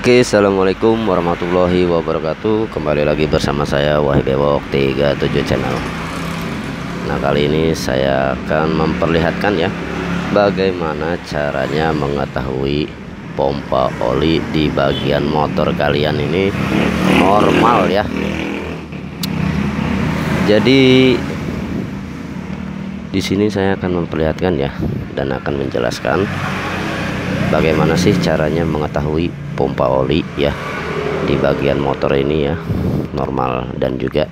Oke, assalamualaikum warahmatullahi wabarakatuh. Kembali lagi bersama saya Wahid Bewok 37 channel. Nah, kali ini saya akan memperlihatkan ya bagaimana caranya mengetahui pompa oli di bagian motor kalian ini normal ya. Jadi di sini saya akan memperlihatkan ya dan akan menjelaskan bagaimana sih caranya mengetahui pompa oli ya di bagian motor ini ya normal, dan juga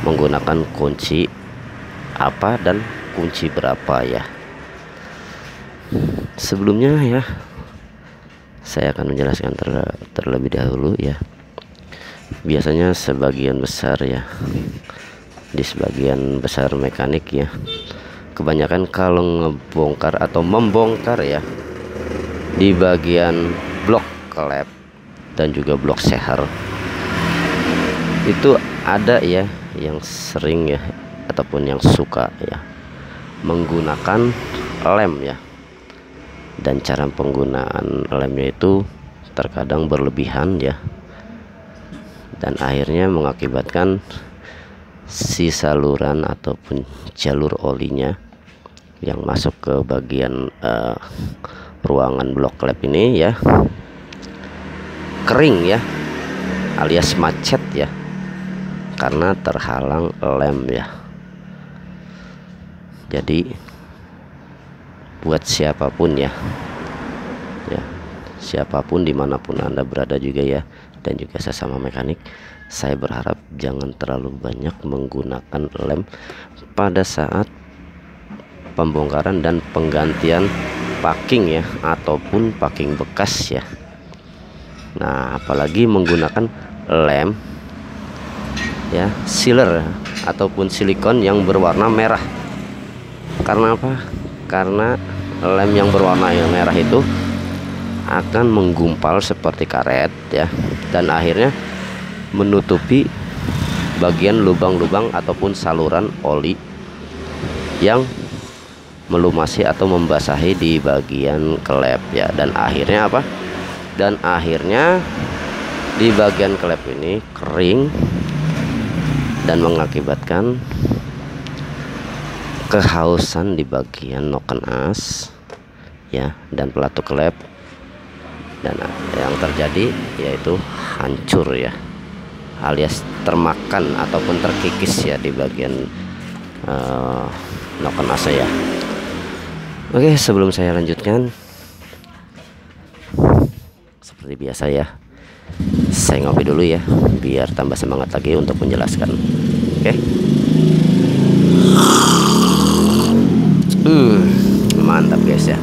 menggunakan kunci apa dan kunci berapa ya. Sebelumnya ya saya akan menjelaskan terlebih dahulu ya. Biasanya sebagian besar ya, di sebagian besar mekanik ya, kebanyakan kalau ngebongkar atau membongkar ya di bagian blok klep dan juga blok seher, itu ada ya yang sering ya ataupun yang suka ya menggunakan lem ya, dan cara penggunaan lemnya itu terkadang berlebihan ya, dan akhirnya mengakibatkan si saluran ataupun jalur olinya yang masuk ke bagian ruangan blok klep ini ya kering ya, alias macet ya, karena terhalang lem ya. Jadi buat siapapun ya, siapapun dimanapun Anda berada juga ya, dan juga sesama mekanik, saya berharap jangan terlalu banyak menggunakan lem pada saat pembongkaran dan penggantian packing ya, ataupun packing bekas ya. Nah, apalagi menggunakan lem ya sealer ataupun silikon yang berwarna merah. Karena apa? Karena lem yang berwarna merah itu akan menggumpal seperti karet ya, dan akhirnya menutupi bagian lubang-lubang ataupun saluran oli yang melumasi atau membasahi di bagian klep ya, dan akhirnya apa? Dan akhirnya di bagian klep ini kering dan mengakibatkan kehausan di bagian noken as ya dan pelatuk klep, dan yang terjadi yaitu hancur ya, alias termakan ataupun terkikis ya di bagian noken as ya. Oke, sebelum saya lanjutkan, seperti biasa ya, saya ngopi dulu ya biar tambah semangat lagi untuk menjelaskan. Oke. Mantap guys ya.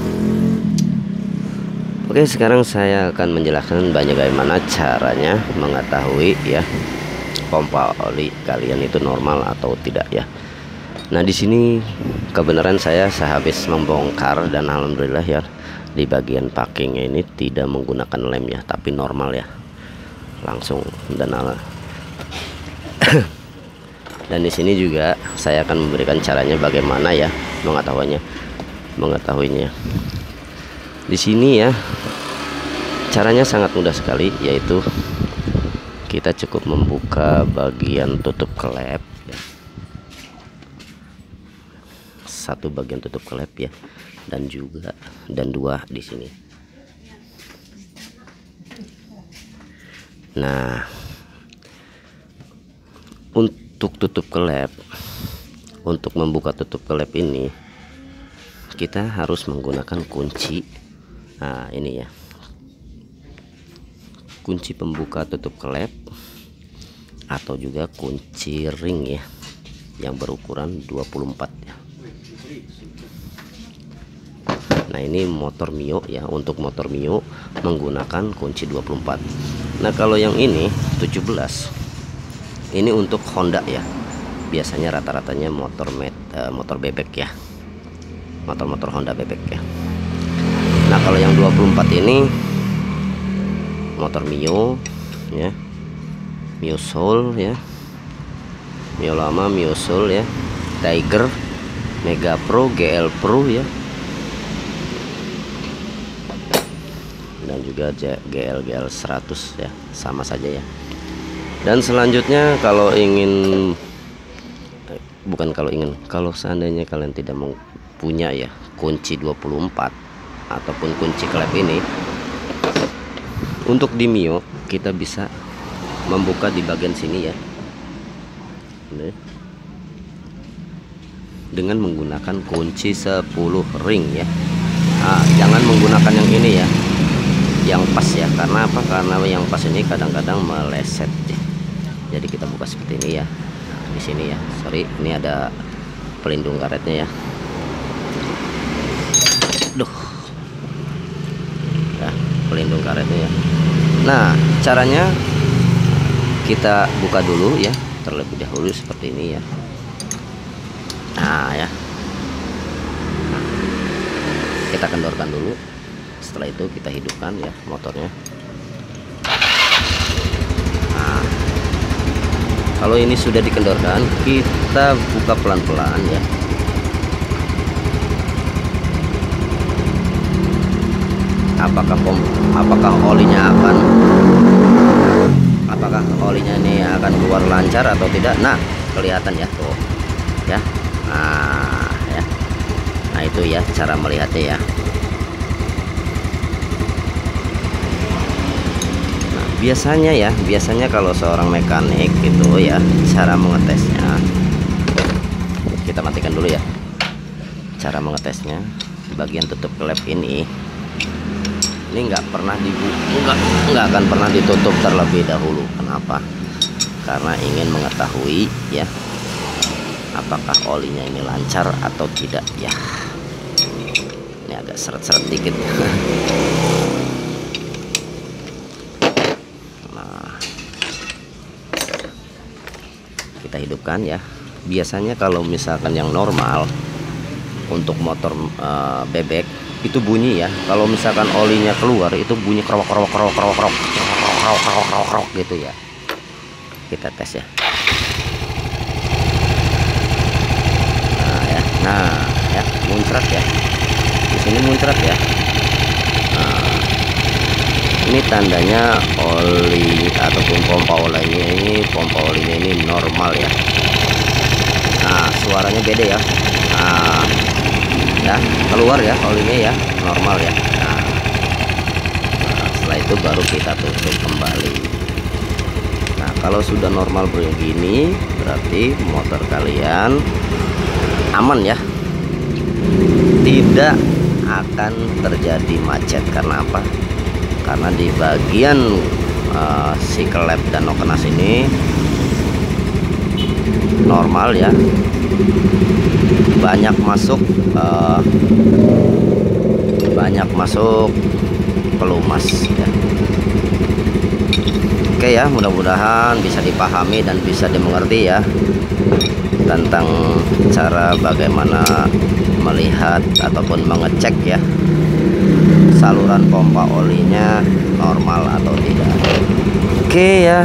Oke, sekarang saya akan menjelaskan bagaimana caranya mengetahui ya pompa oli kalian itu normal atau tidak ya. Nah, di sini kebenaran saya sehabis membongkar, dan alhamdulillah ya di bagian packingnya ini tidak menggunakan lem ya, tapi normal ya, langsung dan dan di sini juga saya akan memberikan caranya bagaimana ya mengetahuinya. Di sini ya caranya sangat mudah sekali, yaitu kita cukup membuka bagian tutup klep ya. Satu bagian tutup klep ya, dan dua di sini. Nah, untuk tutup klep, untuk membuka tutup klep ini kita harus menggunakan kunci. Nah, ini ya kunci pembuka tutup klep, atau juga kunci ring ya yang berukuran 24 ya. Nah, ini motor Mio ya, untuk motor Mio menggunakan kunci 24. Nah, kalau yang ini 17 ini untuk Honda ya, biasanya rata-ratanya motor bebek ya, motor-motor Honda bebek ya. Nah, kalau yang 24 ini motor Mio ya, Mio Soul ya, Mio lama, Mio Soul ya, Tiger, Mega Pro, GL Pro ya. dan juga GL 100 ya, sama saja ya. Dan selanjutnya kalau kalau seandainya kalian tidak punya ya kunci 24 ataupun kunci klep ini, untuk di Mio kita bisa membuka di bagian sini ya, dengan menggunakan kunci 10 ring ya. Nah, jangan menggunakan yang ini ya, yang pas ya. Karena apa? Karena yang pas ini kadang-kadang meleset ya. Jadi kita buka seperti ini ya. Nah, di sini ya, sorry, ini ada pelindung karetnya ya. Duh, ya, pelindung karetnya ya. Nah, caranya kita buka dulu ya, terlebih dahulu seperti ini ya. Nah ya, kita kendorkan dulu. Setelah itu kita hidupkan ya motornya. Nah, kalau ini sudah dikendorkan, kita buka pelan-pelan ya. Apakah olinya ini akan keluar lancar atau tidak? Nah, kelihatan ya tuh ya. Nah ya, nah itu ya cara melihatnya ya. Nah, biasanya kalau seorang mekanik itu ya, cara mengetesnya, kita matikan dulu ya. Cara mengetesnya, bagian tutup klep ini nggak akan pernah ditutup terlebih dahulu. Kenapa? Karena ingin mengetahui ya, apakah olinya ini lancar atau tidak ya. Ini agak seret-seret dikit. Nah, kita hidupkan ya. Biasanya kalau misalkan yang normal untuk motor bebek itu bunyi ya. Kalau misalkan olinya keluar itu bunyi krok gitu ya. Kita tes ya. Nah ya, muncrat ya, di sini muncrat ya. Nah, ini tandanya oli ataupun pompa olinya ini normal ya. Nah, suaranya beda ya. Nah ya, keluar ya olinya ya, normal ya. Nah, setelah itu baru kita tutup kembali. Nah, kalau sudah normal begini berarti motor kalian aman ya, tidak akan terjadi macet. Karena apa? Karena di bagian si klep dan nokenas ini normal ya, banyak masuk pelumas ya. Oke ya, mudah-mudahan bisa dipahami dan bisa dimengerti ya tentang cara bagaimana melihat ataupun mengecek ya saluran pompa olinya normal atau tidak. Oke ya,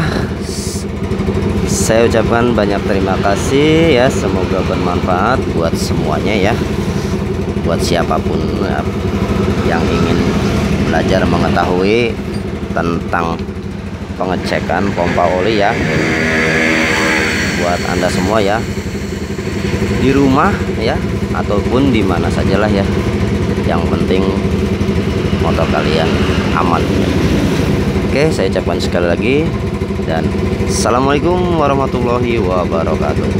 saya ucapkan banyak terima kasih ya, semoga bermanfaat buat semuanya ya, buat siapapun ya, yang ingin belajar mengetahui tentang pengecekan pompa oli ya. Buat Anda semua ya, di rumah ya ataupun di mana sajalah ya, yang penting motor kalian aman. Oke, saya ucapkan sekali lagi dan assalamualaikum warahmatullahi wabarakatuh.